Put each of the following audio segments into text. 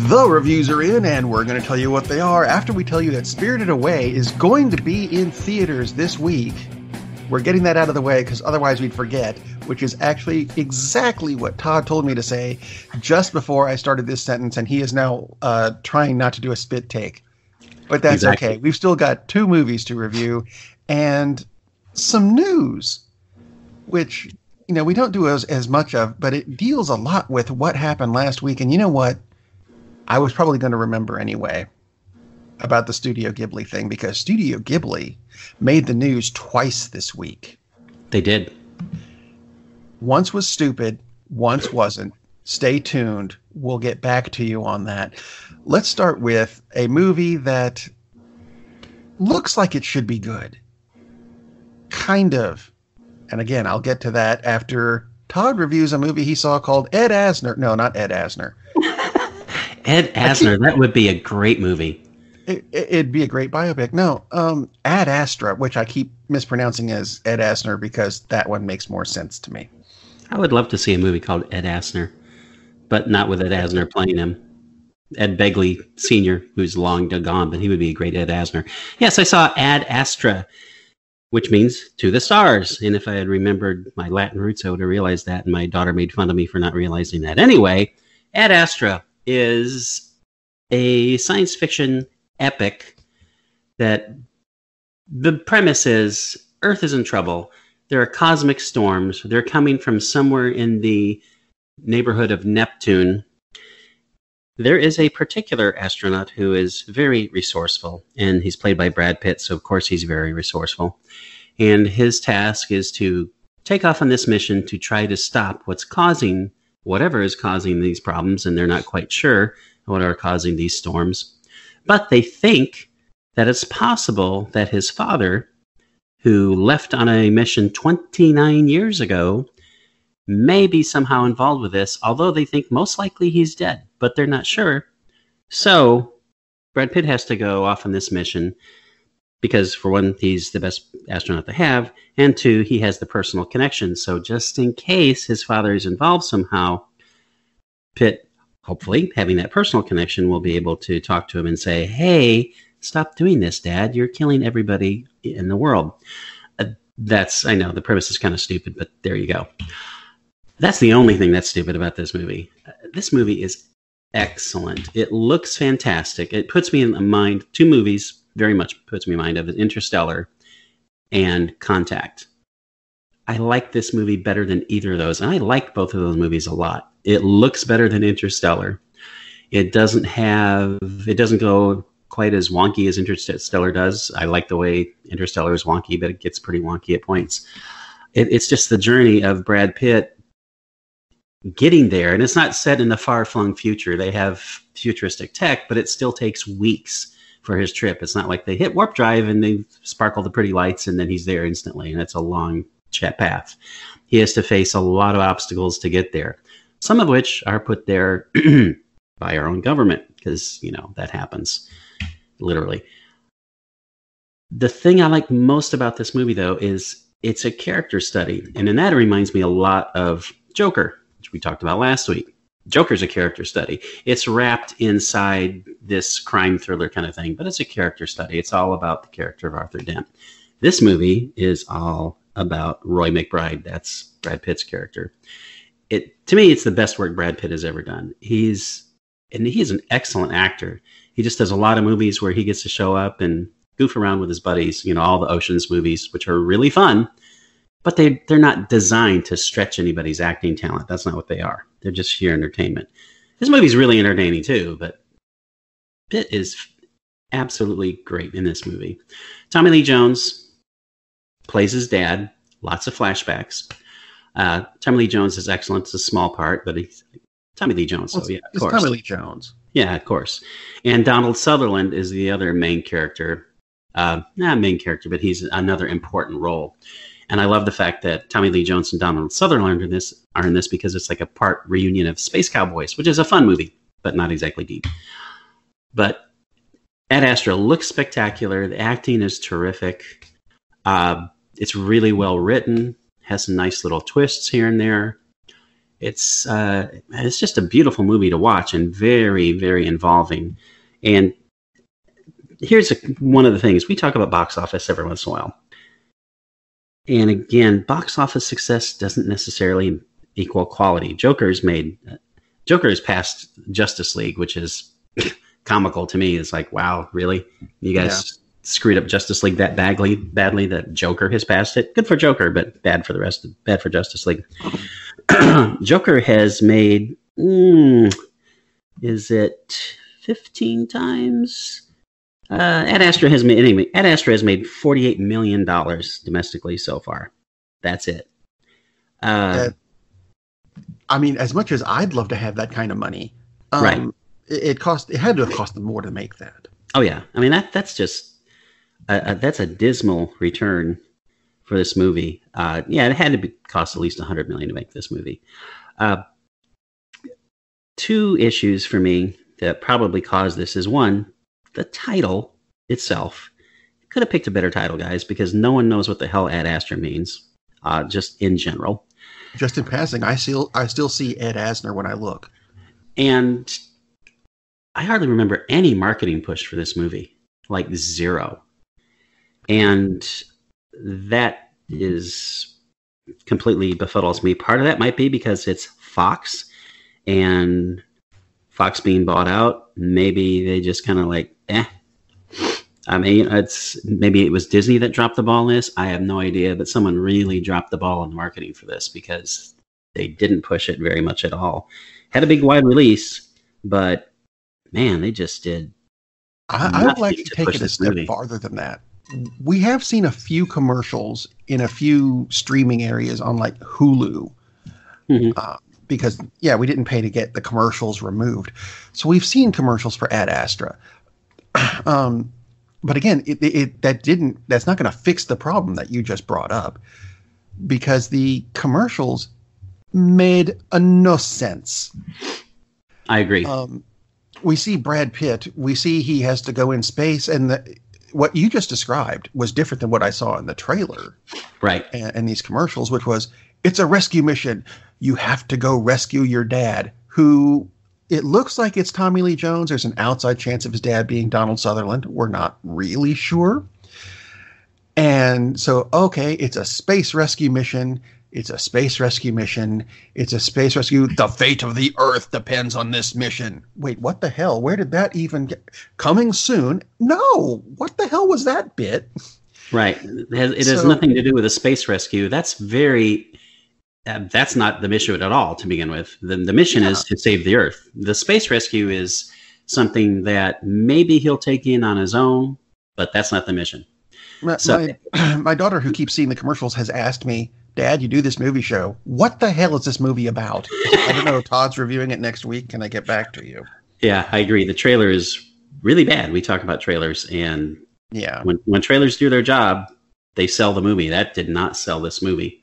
The reviews are in, and we're going to tell you what they are after we tell you that Spirited Away is going to be in theaters this week. We're getting that out of the way because otherwise we'd forget, which is actually exactly what Todd told me to say just before I started this sentence, and he is now trying not to do a spit take. But that's okay. We've still got 2 movies to review and some news, which, you know, we don't do as much of, but it deals a lot with what happened last week. And you know what? I was probably going to remember anyway about the Studio Ghibli thing, because Studio Ghibli made the news twice this week. They did. Once was stupid, once wasn't. Stay tuned. We'll get back to you on that. Let's start with a movie that looks like it should be good. Kind of. And again, I'll get to that after Todd reviews a movie he saw called Ad Astra. No, not Ad Astra. Ad Astra, that would be a great movie. It'd be a great biopic. No, Ad Astra, which I keep mispronouncing as Ad Astra because that one makes more sense to me. I would love to see a movie called Ad Astra, but not with Ad Astra playing him. Ed Begley Sr., who's long gone, but he would be a great Ad Astra. Yes, I saw Ad Astra, which means to the stars. And if I had remembered my Latin roots, I would have realized that, and my daughter made fun of me for not realizing that. Anyway, Ad Astra is a science fiction epic that the premise is Earth is in trouble. There are cosmic storms. They're coming from somewhere in the neighborhood of Neptune. There is a particular astronaut who is very resourceful, and he's played by Brad Pitt, so of course he's very resourceful. And his task is to take off on this mission to try to stop whatever is causing these problems, and they're not quite sure what are causing these storms. But they think that it's possible that his father, who left on a mission 29 years ago, may be somehow involved with this, although they think most likely he's dead, but they're not sure. So Brad Pitt has to go off on this mission because, for one, he's the best astronaut they have, and 2, he has the personal connection. So just in case his father is involved somehow, Pitt, hopefully having that personal connection, will be able to talk to him and say, hey, stop doing this, Dad. You're killing everybody in the world. I know the premise is kind of stupid, but there you go. That's the only thing that's stupid about this movie. This movie is excellent. It looks fantastic. It puts me in mind, 2 movies very much puts me in mind of Interstellar and Contact. I like this movie better than either of those, and I like both of those movies a lot. It looks better than Interstellar. It doesn't go quite as wonky as Interstellar does. I like the way Interstellar is wonky, but it gets pretty wonky at points. It's just the journey of Brad Pitt getting there, and it's not set in the far-flung future. They have futuristic tech, but it still takes weeks for his trip. It's not like they hit warp drive and they sparkle the pretty lights and then he's there instantly, and it's a long chat path. He has to face a lot of obstacles to get there, some of which are put there by our own government, because, you know, that happens, literally. The thing I like most about this movie, though, is it's a character study, and in that it reminds me a lot of Joker, which we talked about last week. Joker's a character study. It's wrapped inside this crime thriller kind of thing, but it's a character study. It's all about the character of Arthur Dent. This movie is all about Roy McBride. That's Brad Pitt's character. To me, it's the best work Brad Pitt has ever done. He's an excellent actor. He just does a lot of movies where he gets to show up and goof around with his buddies, you know, all the Ocean's movies, which are really fun, but they're not designed to stretch anybody's acting talent. That's not what they are. They're just sheer entertainment. This movie's really entertaining too, but Pitt is absolutely great in this movie. Tommy Lee Jones plays his dad. Lots of flashbacks. Tommy Lee Jones is excellent. It's a small part, but he's Tommy Lee Jones. So yeah, of course. Tommy Lee Jones. Yeah, of course. And Donald Sutherland is the other main character. Not main character, but he's another important role. And I love the fact that Tommy Lee Jones and Donald Sutherland are in this because it's like a part reunion of Space Cowboys, which is a fun movie, but not exactly deep. But Ad Astra looks spectacular. The acting is terrific. It's really well written, has some nice little twists here and there. It's just a beautiful movie to watch and very, very involving. And here's one of the things we talk about: box office every once in a while. And again, box office success doesn't necessarily equal quality. Joker's passed Justice League, which is comical to me. It's like, wow, really? You guys screwed up Justice League that badly that Joker has passed it? Good for Joker, but bad for Justice League. Joker has made, is it 15 times? Ad Astra has made $48 million domestically so far. That's it. I mean, as much as I'd love to have that kind of money, right? It had to have cost them more to make that. Oh yeah, I mean that's just that's a dismal return for this movie. It had to cost at least $100 million to make this movie. Two issues for me that probably caused this is, one, the title itself. Could have picked a better title, guys, because no one knows what the hell Ad Astra means, just in general. Just in passing, I still see Ad Astra when I look. And I hardly remember any marketing push for this movie, like zero. And that is completely befuddles me. Part of that might be because it's Fox, and Fox being bought out, maybe they just kind of like, I mean, maybe it was Disney that dropped the ball on this. I have no idea, but someone really dropped the ball on the marketing for this because they didn't push it very much at all. Had a big wide release, but man, they just did. I would like to take it a step farther than that. We have seen a few commercials in a few streaming areas on like Hulu. Mm-hmm. Because, we didn't pay to get the commercials removed. So we've seen commercials for Ad Astra. But again, that's not going to fix the problem that you just brought up, because the commercials made no sense. I agree. We see Brad Pitt. We see he has to go in space, and what you just described was different than what I saw in the trailer. Right. And these commercials, which was, it's a rescue mission. You have to go rescue your dad, who it looks like it's Tommy Lee Jones. There's an outside chance of his dad being Donald Sutherland. We're not really sure. And so, okay, it's a space rescue mission. It's a space rescue mission. It's a space rescue. The fate of the Earth depends on this mission. Wait, what the hell? Where did that even get? Coming soon? No. What the hell was that bit? Right. It has nothing to do with a space rescue. That's not the mission at all to begin with. The mission is to save the Earth. The space rescue is something that maybe he'll take in on his own, but that's not the mission. My daughter, who keeps seeing the commercials, has asked me, Dad, you do this movie show. What the hell is this movie about? I don't know. Todd's reviewing it next week. Can I get back to you? Yeah, I agree. The trailer is really bad. We talk about trailers, and when trailers do their job, they sell the movie. That did not sell this movie.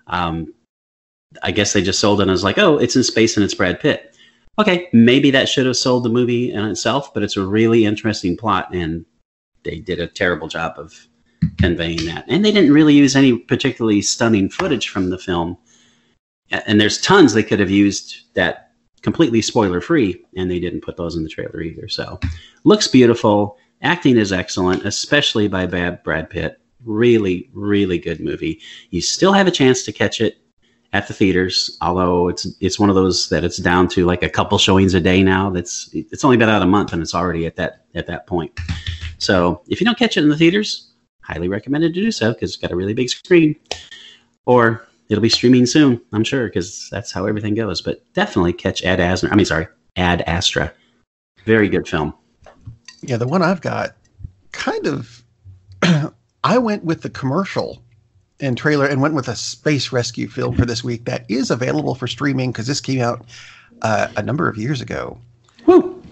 I guess they just sold it and I was like, oh, it's in space and it's Brad Pitt. Okay, maybe that should have sold the movie in itself, but it's a really interesting plot, and they did a terrible job of conveying that. And they didn't really use any particularly stunning footage from the film. And there's tons they could have used that completely spoiler-free, and they didn't put those in the trailer either. So, looks beautiful. Acting is excellent, especially by Brad Pitt. Really, really good movie. You still have a chance to catch it at the theaters, although it's one of those that it's down to like a couple showings a day now. It's only been out a month and it's already at that point. So if you don't catch it in the theaters, highly recommended to do so, because it's got a really big screen. Or it'll be streaming soon, I'm sure, because that's how everything goes. But definitely catch Ad Astra. Very good film. Yeah, the one I've got, kind of, I went with the commercial and trailer and went with a space rescue film for this week that is available for streaming, because this came out a number of years ago. Woo!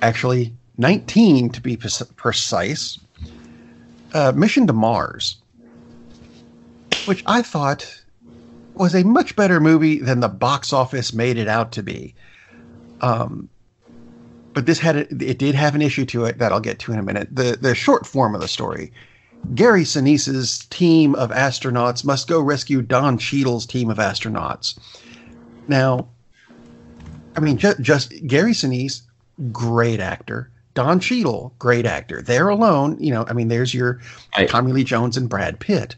Actually, 19 to be precise. Mission to Mars, which I thought was a much better movie than the box office made it out to be. But this it did have an issue to it that I'll get to in a minute. The short form of the story: Gary Sinise's team of astronauts must go rescue Don Cheadle's team of astronauts. Now, I mean, just Gary Sinise, great actor. Don Cheadle, great actor. They're alone, I mean, there's your Tommy Lee Jones and Brad Pitt.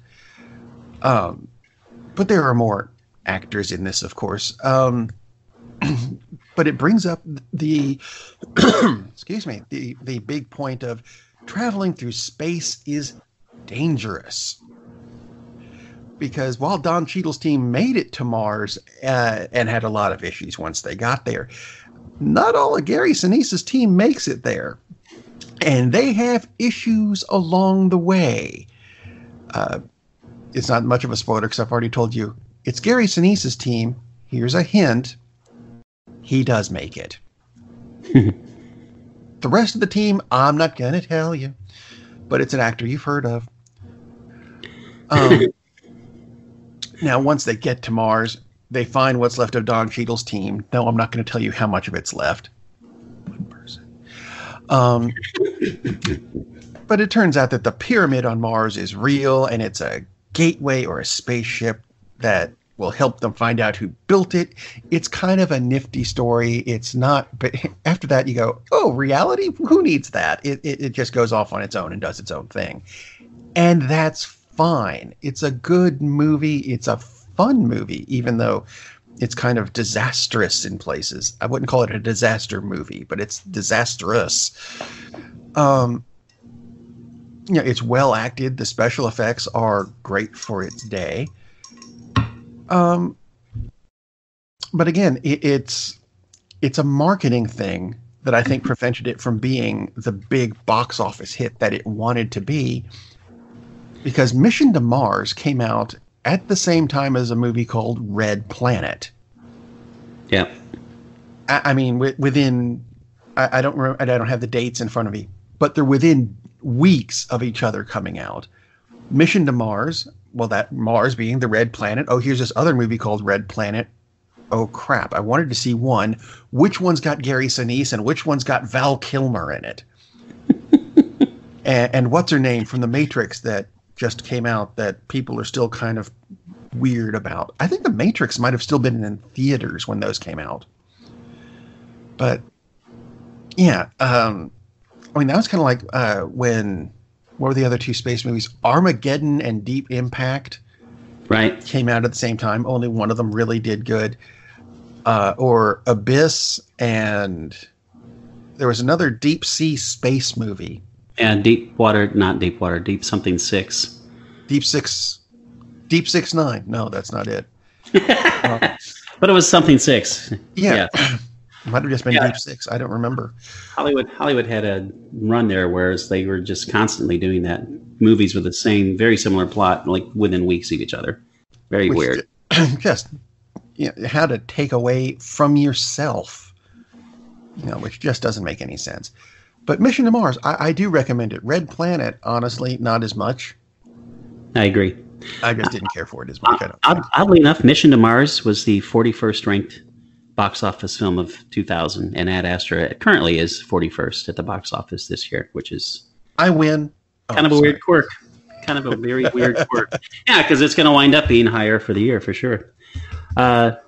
But there are more actors in this, of course. But it brings up the excuse me, the big point of traveling through space is dangerous. Because while Don Cheadle's team made it to Mars and had a lot of issues once they got there, not all of Gary Sinise's team makes it there. And they have issues along the way. It's not much of a spoiler because I've already told you it's Gary Sinise's team. Here's a hint. He does make it. The rest of the team, I'm not going to tell you, but it's an actor you've heard of. Now, once they get to Mars, they find what's left of Don Cheadle's team. No, I'm not going to tell you how much of it's left. One person. But it turns out that the pyramid on Mars is real, and it's a gateway or a spaceship that will help them find out who built it. It's kind of a nifty story. It's not, but after that you go, oh, reality? Who needs that? It just goes off on its own and does its own thing. And that's fine. It's a good movie. It's a fun movie, even though it's kind of disastrous in places. I wouldn't call it a disaster movie, but it's disastrous. It's well acted. The special effects are great for its day. But again, it's a marketing thing that I think prevented it from being the big box office hit that it wanted to be. Because Mission to Mars came out at the same time as a movie called Red Planet. Yeah. I mean, within, I don't remember, I don't have the dates in front of me, but they're within weeks of each other coming out. Mission to Mars, well, that Mars being the red planet. Oh, here's this other movie called Red Planet. Oh, crap. I wanted to see one. Which one's got Gary Sinise and which one's got Val Kilmer in it? and what's her name from The Matrix that just came out that people are still kind of weird about? I think The Matrix might have still been in theaters when those came out. But, yeah. I mean, that was kind of like when... What were the other two space movies? Armageddon and Deep Impact. Right. Came out at the same time. Only one of them really did good. Or Abyss, and there was another deep sea space movie. And Deep something 6. Deep 6 Nine. No, that's not it. But it was something 6. Yeah. Might have just been Deep Six. I don't remember. Hollywood had a run there, whereas they were just constantly doing that. Movies with the same, very similar plot, like within weeks of each other. Very weird. Just how to take away from yourself, which just doesn't make any sense. But Mission to Mars, I do recommend it. Red Planet, honestly, not as much. I agree. I just didn't care for it as much. Oddly enough, Mission to Mars was the 41st ranked box office film of 2000, and Ad Astra currently is 41st at the box office this year, which is I win. Kind of a weird quirk. Kind of a very weird quirk. Yeah, because it's going to wind up being higher for the year for sure. Odd,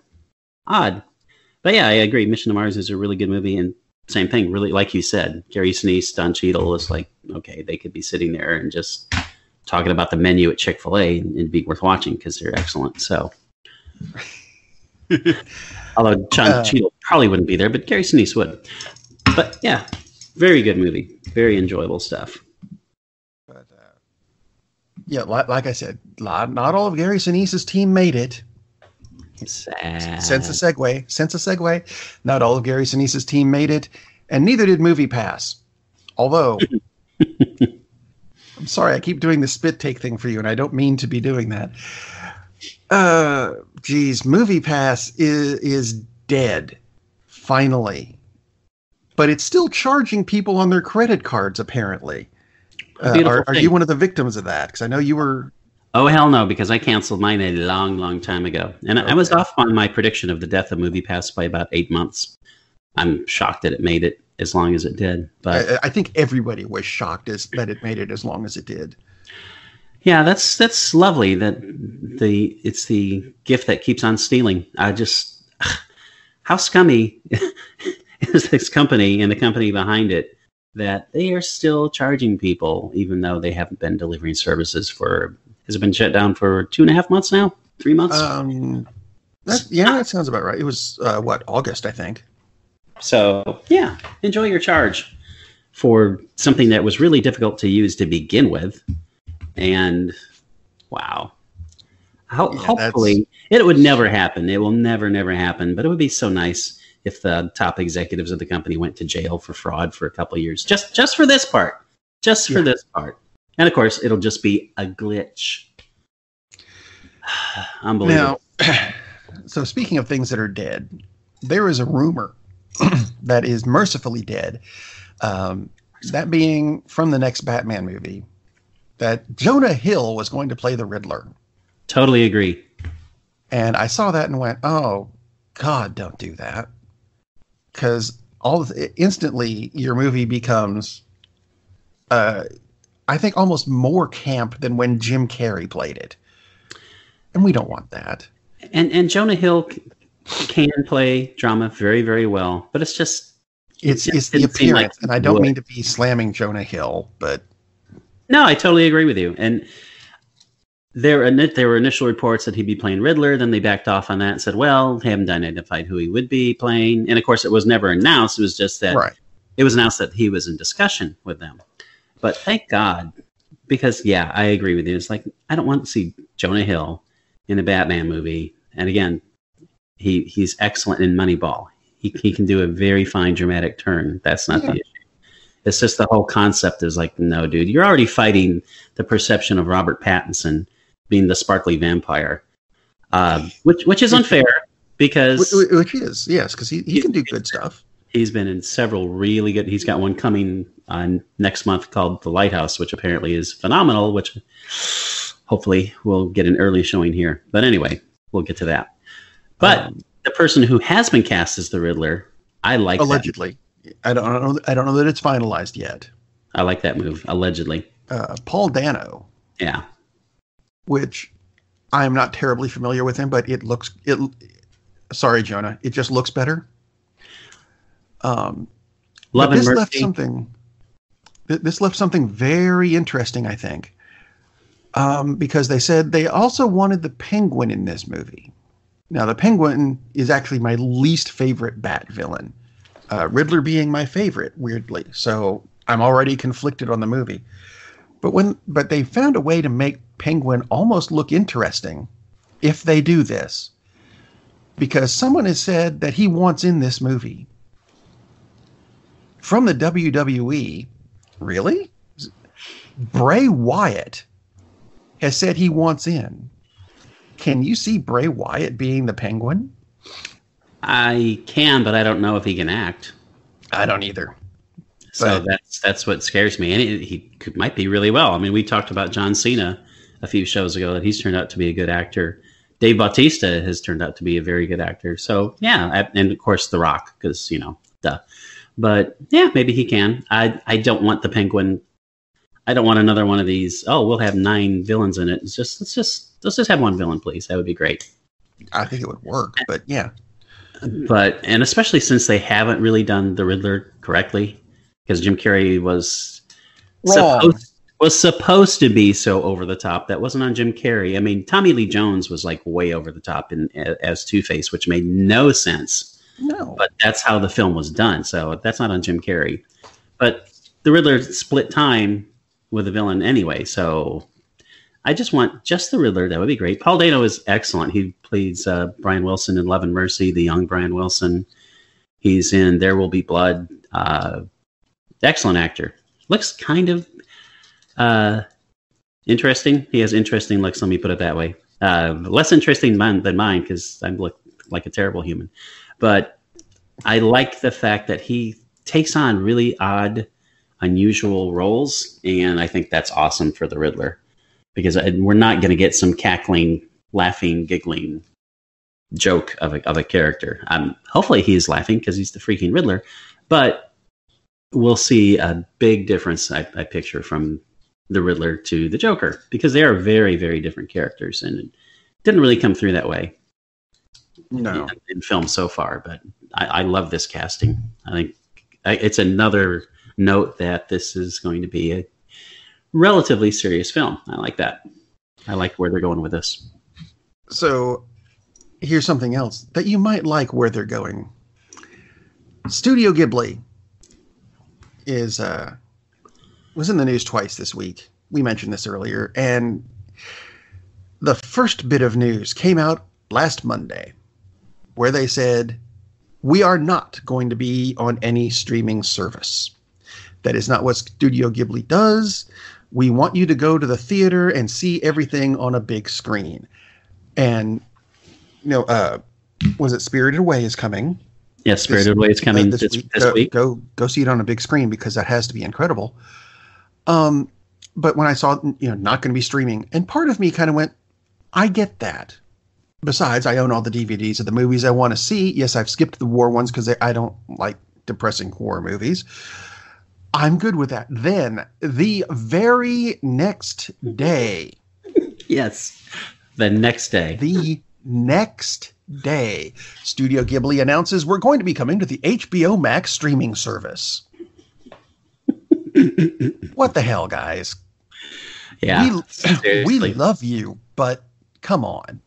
but yeah, I agree. Mission to Mars is a really good movie, and same thing. Really, like you said, Gary Sinise, Don Cheadle is like, okay, they could be sitting there and just talking about the menu at Chick-fil-A and it'd be worth watching because they're excellent. So. Although John Cheadle probably wouldn't be there, but Gary Sinise would. But yeah, very good movie. Very enjoyable stuff. But yeah, like I said, not all of Gary Sinise's team made it. Sad. Sense a segue. Not all of Gary Sinise's team made it, and neither did MoviePass. Although, I'm sorry, I keep doing the spit take thing for you, and I don't mean to be doing that. MoviePass is dead, finally. But it's still charging people on their credit cards, apparently. Are you one of the victims of that? Because I know you were... Oh, hell no, because I canceled mine a long, long time ago. And okay. I was off on my prediction of the death of MoviePass by about 8 months. I'm shocked that it made it as long as it did. But I think everybody was shocked that it made it as long as it did. Yeah, that's lovely. That it's the gift that keeps on stealing. how scummy is this company and the company behind it that they are still charging people, even though they haven't been delivering services for, has it been shut down for 2.5 months now? 3 months? That sounds about right. It was, August, I think. So, yeah, enjoy your charge for something that was really difficult to use to begin with. And, wow. Hopefully, it would never happen. It will never happen. But it would be so nice if the top executives of the company went to jail for fraud for a couple of years. Just for this part. For this part. And, of course, it'll just be a glitch. Unbelievable. Now, so speaking of things that are dead, there is a rumor that is mercifully dead. That being from the next Batman movie, that Jonah Hill was going to play the Riddler. Totally agree. And I saw that and went, oh, God, don't do that. Because instantly your movie becomes, I think, almost more camp than when Jim Carrey played it. And we don't want that. And Jonah Hill can play drama very, very well. But it's just... It's the appearance. And I don't mean to be slamming Jonah Hill, but... No, I totally agree with you. And there were initial reports that he'd be playing Riddler. Then they backed off on that and said, well, they haven't identified who he would be playing. And, of course, it was never announced. It was just that It was announced that he was in discussion with them. But thank God. Because, yeah, I agree with you. It's like, I don't want to see Jonah Hill in a Batman movie. And, again, he's excellent in Moneyball. He can do a very fine dramatic turn. That's not the issue. It's just the whole concept is like, no, dude, you're already fighting the perception of Robert Pattinson being the sparkly vampire, which is unfair because... Which is, yes, because he can do good stuff. He's been in several really good... He's got one coming on next month called The Lighthouse, which apparently is phenomenal, which hopefully we'll get an early showing here. But anyway, we'll get to that. But the person who has been cast as the Riddler, I like allegedly. I don't know that it's finalized yet. I like that move. Allegedly. Paul Dano. Yeah. Which I am not terribly familiar with him, but sorry, Jonah. It just looks better. Love and Mercy. This left something very interesting, I think. Because they said they also wanted the Penguin in this movie. Now, the Penguin is actually my least favorite Bat villain. Riddler being my favorite, weirdly. So I'm already conflicted on the movie. But they found a way to make Penguin almost look interesting if they do this. Because someone has said that he wants in this movie. From the WWE, really? Bray Wyatt has said he wants in. Can you see Bray Wyatt being the Penguin? I can, but I don't know if he can act. I don't either. So that's what scares me. And he might be really well. I mean, we talked about John Cena a few shows ago that he's turned out to be a good actor. Dave Bautista has turned out to be a very good actor. So, yeah. And, of course, The Rock, because, duh. But, yeah, maybe he can. I don't want the Penguin. I don't want another one of these, we'll have 9 villains in it. Let's just have one villain, please. That would be great. I think it would work, but yeah. And especially since they haven't really done the Riddler correctly, because Jim Carrey was supposed to be so over the top. That wasn't on Jim Carrey. I mean, Tommy Lee Jones was like way over the top as Two-Face, which made no sense. No. But that's how the film was done. So that's not on Jim Carrey. But the Riddler split time with the villain anyway. So I just want the Riddler. That would be great. Paul Dano is excellent. He plays Brian Wilson in Love and Mercy, the young Brian Wilson. He's in There Will Be Blood. Excellent actor. Looks kind of interesting. He has interesting looks, let me put it that way. Less interesting than mine because I look like a terrible human. But I like the fact that he takes on really odd, unusual roles, and I think that's awesome for the Riddler. Because we're not going to get some cackling, laughing, giggling joke of a character. Hopefully he's laughing because he's the freaking Riddler. But we'll see a big difference, I picture, from the Riddler to the Joker. Because they are very, very different characters. And it didn't really come through that way. No. in film so far. But I love this casting. I think it's another note that this is going to be a relatively serious film. I like that. I like where they're going with this. So here's something else that you might like where they're going. Studio Ghibli was in the news twice this week. We mentioned this earlier, and the first bit of news came out last Monday, where they said, we are not going to be on any streaming service. That is not what Studio Ghibli does. We want you to go to the theater and see everything on a big screen. And, was it Spirited Away is coming? Yes, Spirited Away is coming this week. Go see it on a big screen because that has to be incredible. But when I saw, not going to be streaming, and part of me kind of went, I get that. Besides, I own all the DVDs of the movies I want to see. Yes, I've skipped the war ones because I don't like depressing horror movies. I'm good with that. Then, the very next day. Yes, the next day. The next day, Studio Ghibli announces we're going to be coming to the HBO Max streaming service. What the hell, guys? Yeah, we love you, but come on.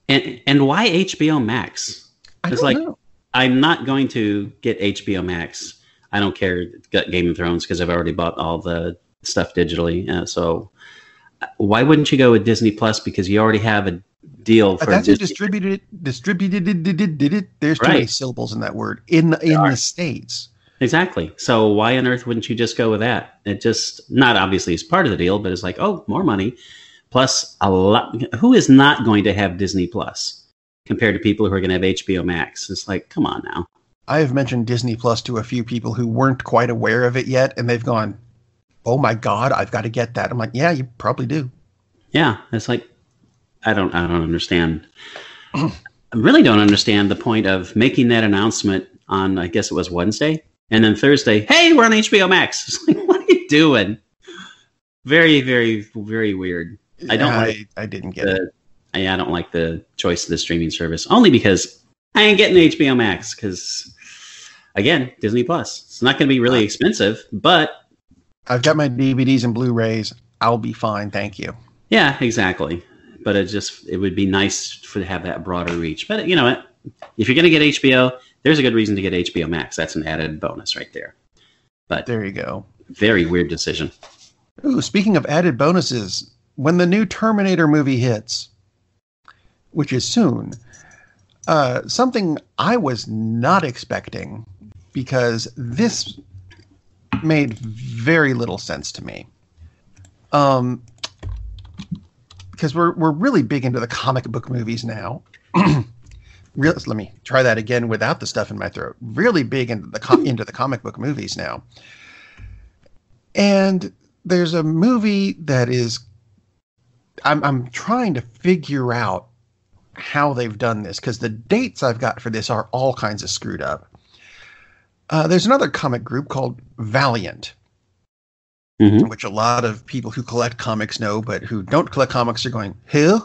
And why HBO Max? It's like, know. I'm not going to get HBO Max. I don't care Game of Thrones because I've already bought all the stuff digitally. So why wouldn't you go with Disney Plus? Because you already have a deal for that's Disney. Distributed. There's too many syllables in that word in the States. Exactly. So why on earth wouldn't you just go with that? It just not obviously is part of the deal, but it's like, oh, more money. Plus a lot. Who is not going to have Disney Plus compared to people who are going to have HBO Max? It's like, come on now. I have mentioned Disney Plus to a few people who weren't quite aware of it yet, and they've gone, oh my God, I've got to get that. I'm like, yeah, you probably do. Yeah. It's like, I don't understand. I really don't understand the point of making that announcement on, I guess it was Wednesday. And then Thursday, hey, we're on HBO Max. It's like, what are you doing? Very, very, very weird. I didn't get it. I don't like the choice of the streaming service, only because I ain't getting HBO Max. Because, again, Disney Plus. It's not going to be really expensive, but I've got my DVDs and Blu-rays. I'll be fine, thank you. Yeah, exactly. But it would be nice to have that broader reach. But you know what? If you're going to get HBO, there's a good reason to get HBO Max. That's an added bonus right there. But there you go. Very weird decision. Ooh, speaking of added bonuses, when the new Terminator movie hits, which is soon, something I was not expecting, because this made very little sense to me. Because we're really big into the comic book movies now. Let me try that again without the stuff in my throat. Really big into the comic book movies now. And there's a movie that is, I'm trying to figure out how they've done this, because the dates I've got for this are all kinds of screwed up. There's another comic group called Valiant, which a lot of people who collect comics know, but who don't collect comics are going, who?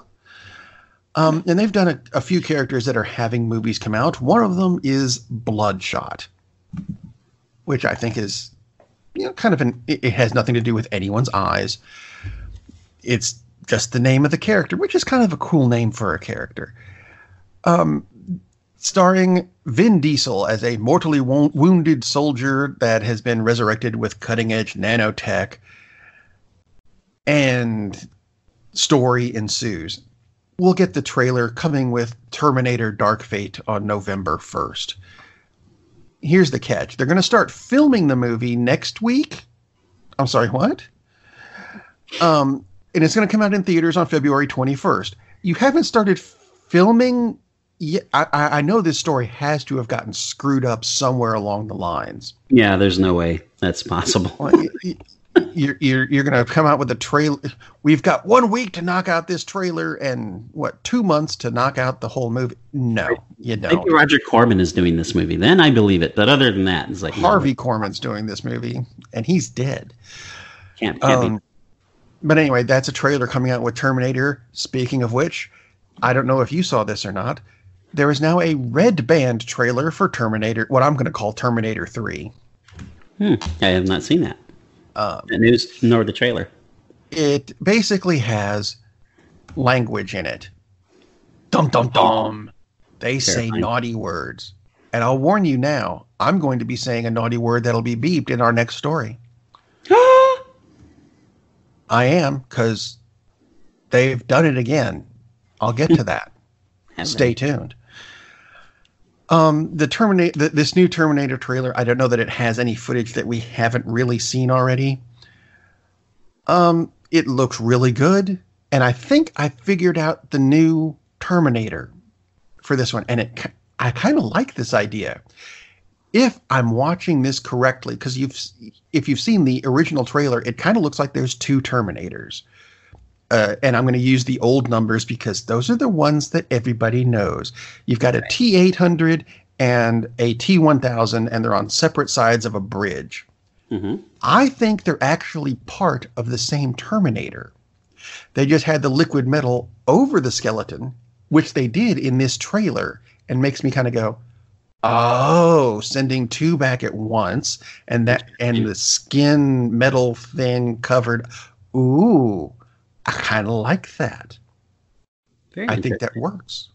And they've done a few characters that are having movies come out. One of them is Bloodshot, which I think is, kind of it has nothing to do with anyone's eyes. It's just the name of the character, which is kind of a cool name for a character. Starring Vin Diesel as a mortally wounded soldier that has been resurrected with cutting-edge nanotech, and story ensues. We'll get the trailer coming with Terminator Dark Fate on November 1st. Here's the catch. They're going to start filming the movie next week. I'm sorry, what? And it's going to come out in theaters on February 21st. You haven't started filming yet. I know this story has to have gotten screwed up somewhere along the lines. Yeah, there's no way that's possible. You're going to come out with a trailer. We've got 1 week to knock out this trailer and 2 months to knock out the whole movie. No, you don't. Maybe Roger Corman is doing this movie. Then I believe it. But other than that, it's like Harvey Corman's doing this movie, and he's dead. Can't be. But anyway, that's a trailer coming out with Terminator. Speaking of which, I don't know if you saw this or not. There is now a red band trailer for Terminator, what I'm going to call Terminator 3. I have not seen that. The news nor the trailer. It basically has language in it. Dum, dum, dum. They say naughty words. And I'll warn you now, I'm going to be saying a naughty word that'll be beeped in our next story. I am, because they've done it again. I'll get to that. Stay tuned. This new Terminator trailer, I don't know that it has any footage that we haven't really seen already. It looks really good, and I think I figured out the new Terminator for this one, and I kind of like this idea. If I'm watching this correctly, because if you've seen the original trailer, it kind of looks like there's two Terminators. And I'm going to use the old numbers because those are the ones that everybody knows. You've got a T-800 and a T-1000, and they're on separate sides of a bridge. Mm-hmm. I think they're actually part of the same Terminator. They just had the liquid metal over the skeleton, which they did in this trailer, and makes me kind of go, oh, sending two back at once, and the skin metal thing covered. Ooh, I kind of like that. I think that works.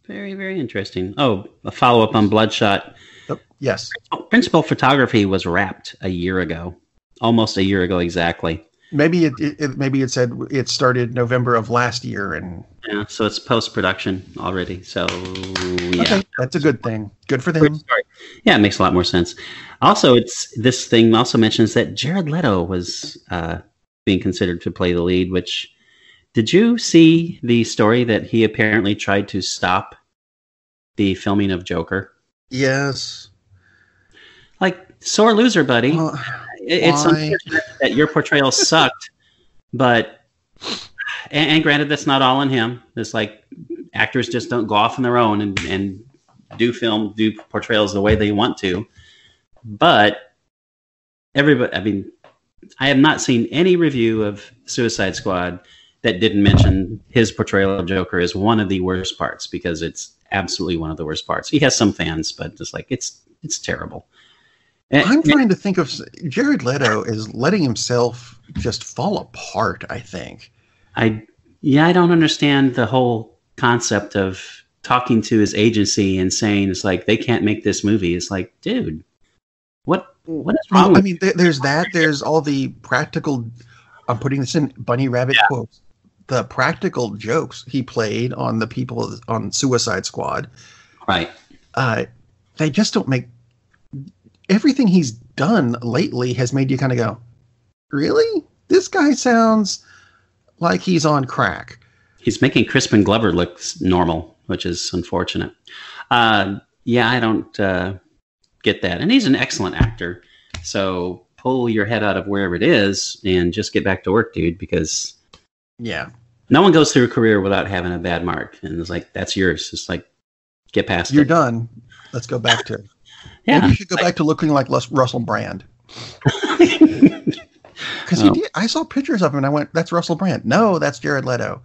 Very, very interesting. Oh, a follow-up on Bloodshot. Oh, yes. Principal photography was wrapped a year ago. Almost a year ago exactly. Maybe it said it started November of last year, and so it's post-production already. So yeah, okay, that's a good thing. Good for them. Yeah, it makes a lot more sense. Also, this thing also mentions that Jared Leto was being considered to play the lead. Which, did you see the story that he apparently tried to stop the filming of Joker? Yes. Like, sore loser, buddy. It's unfortunate that your portrayal sucked, but and granted, that's not all on him. It's like actors just don't go off on their own and do portrayals the way they want to. But everybody, I mean, I have not seen any review of Suicide Squad that didn't mention his portrayal of Joker as one of the worst parts, because it's absolutely one of the worst parts. He has some fans, but just like it's terrible. I'm trying to think of Jared Leto is letting himself just fall apart, I think. I don't understand the whole concept of talking to his agency and saying it's like they can't make this movie. It's like, dude, what is wrong? I mean, there's that. There's all the practical. I'm putting this in bunny rabbit quotes. The practical jokes he played on the people on Suicide Squad. Right. They just don't make. Everything he's done lately has made you kind of go, really? This guy sounds like he's on crack. He's making Crispin Glover look normal, which is unfortunate. I don't get that. And he's an excellent actor. So pull your head out of wherever it is and just get back to work, dude, because no one goes through a career without having a bad mark. And it's like, that's yours. It's like, get past it. You're done. Let's go back to maybe you should go back to looking like Russell Brand. Because he did. I saw pictures of him and I went, that's Russell Brand. No, that's Jared Leto.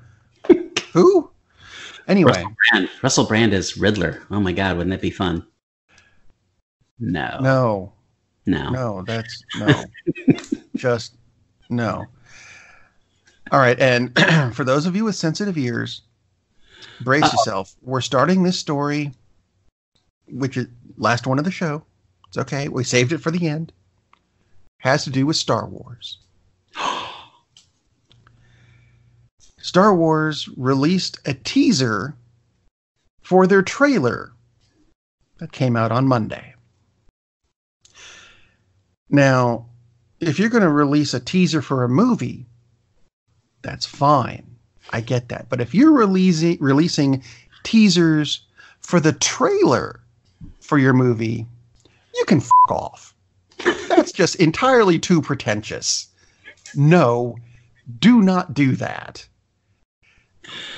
Who? Anyway. Russell Brand is Riddler. Oh my God, wouldn't that be fun? No. That's no. Just no. All right. And for those of you with sensitive ears, brace yourself. We're starting this story, which is last one of the show. It's okay. We saved it for the end. Has to do with Star Wars. Star Wars released a teaser for their trailer that came out on Monday. Now, if you're going to release a teaser for a movie, that's fine. I get that. But if you're releasing teasers for the trailer for your movie, you can f*** off. That's just entirely too pretentious. No, do not do that.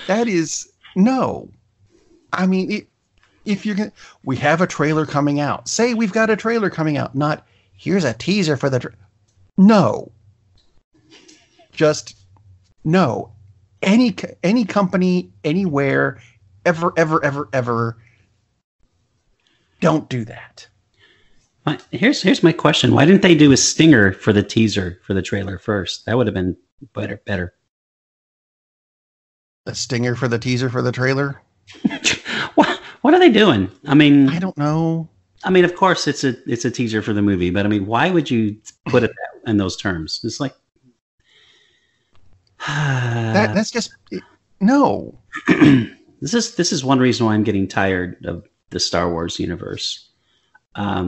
That is, no. I mean, if you're going to, we have a trailer coming out. Say we've got a trailer coming out, not here's a teaser for the no. Just no. any company, anywhere, ever, don't do that. Here's my question. Why didn't they do a stinger for the teaser for the trailer first? That would have been better. A stinger for the teaser for the trailer? What are they doing? I mean, I don't know. I mean, of course it's a teaser for the movie, but I mean, why would you put it in those terms? It's like that's just no. This is one reason why I'm getting tired of the Star Wars universe. I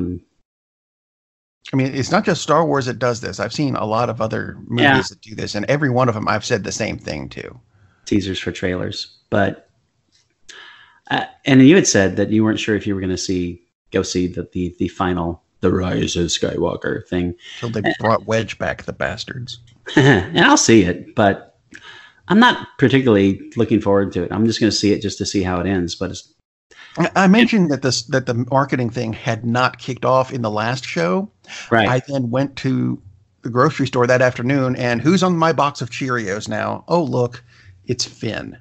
mean, it's not just Star Wars that does this. I've seen a lot of other movies that do this, and every one of them I've said the same thing too. Teasers for trailers, but and you had said that you weren't sure if you were going to go see the final The Rise of Skywalker thing. So they brought Wedge back, the bastards. And I'll see it, but I'm not particularly looking forward to it. I'm just going to see it just to see how it ends. But I mentioned that the marketing thing had not kicked off in the last show. Right. I then went to the grocery store that afternoon, and who's on my box of Cheerios now? Oh, look, it's Finn.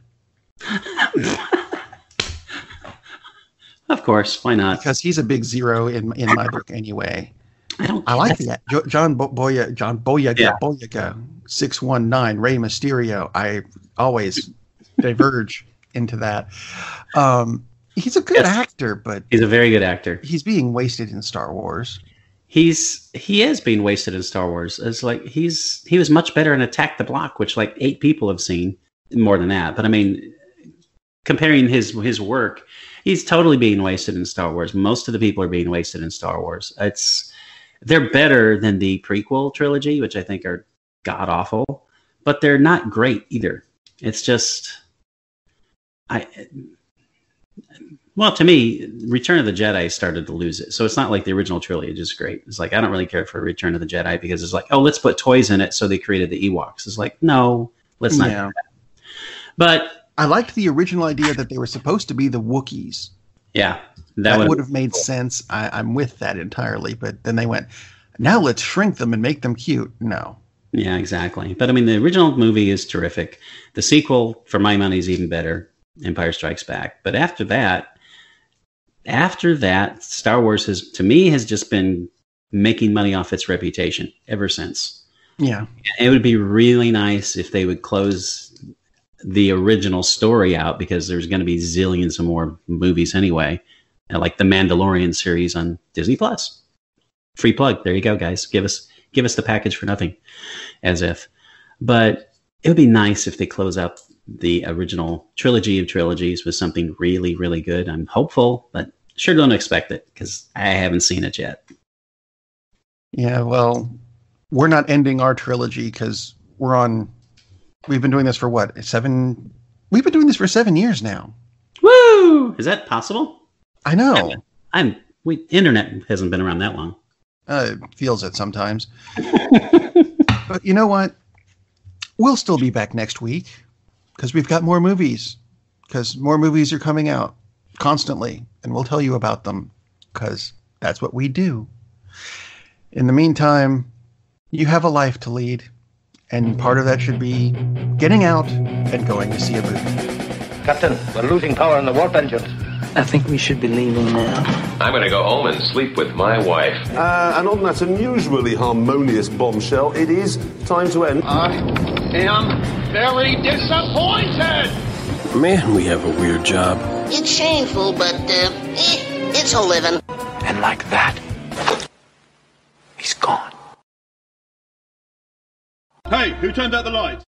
Of course, why not? Because he's a big zero in my book anyway. I like that. John Boyega, 619, Rey Mysterio. I always diverge into that. He's a good actor, but he's a very good actor. He's being wasted in Star Wars. He is being wasted in Star Wars. It's like he was much better in Attack the Block, which like 8 people have seen, more than that. But I mean, comparing his work, he's totally being wasted in Star Wars. Most of the people are being wasted in Star Wars. They're better than the prequel trilogy, which I think are god awful, but they're not great either. It's just, well, to me, Return of the Jedi started to lose it. So it's not like the original trilogy is just great. It's like, I don't really care for Return of the Jedi because it's like, oh, let's put toys in it. So they created the Ewoks. It's like, no, let's not do that. But I liked the original idea that they were supposed to be the Wookiees. Yeah. That would have made sense. I'm with that entirely. But then they went, now let's shrink them and make them cute. No. Yeah, exactly. But I mean, the original movie is terrific. The sequel, for my money, is even better. Empire Strikes Back. But after that, Star Wars has just been making money off its reputation ever since. Yeah. It would be really nice if they would close the original story out, because there's going to be zillions of more movies anyway. Like the Mandalorian series on Disney Plus. Free plug. There you go, guys. Give us the package for nothing, as if. But it would be nice if they close out the original trilogy of trilogies with something really, really good. I'm hopeful, but sure don't expect it because I haven't seen it yet. Yeah, well, we're not ending our trilogy because we've been doing this for what, 7? We've been doing this for 7 years now. Woo! Is that possible? I know. Internet hasn't been around that long. It feels it sometimes. But you know what? We'll still be back next week because we've got more movies. Because more movies are coming out constantly, and we'll tell you about them because that's what we do. In the meantime, you have a life to lead, and part of that should be getting out and going to see a movie. Captain, we're losing power in the warp engines. I think we should be leaving now. I'm going to go home and sleep with my wife. And on that unusually harmonious bombshell, it is time to end. I am very disappointed! Man, we have a weird job. It's shameful, but it's a living. And like that, he's gone. Hey, who turned out the lights?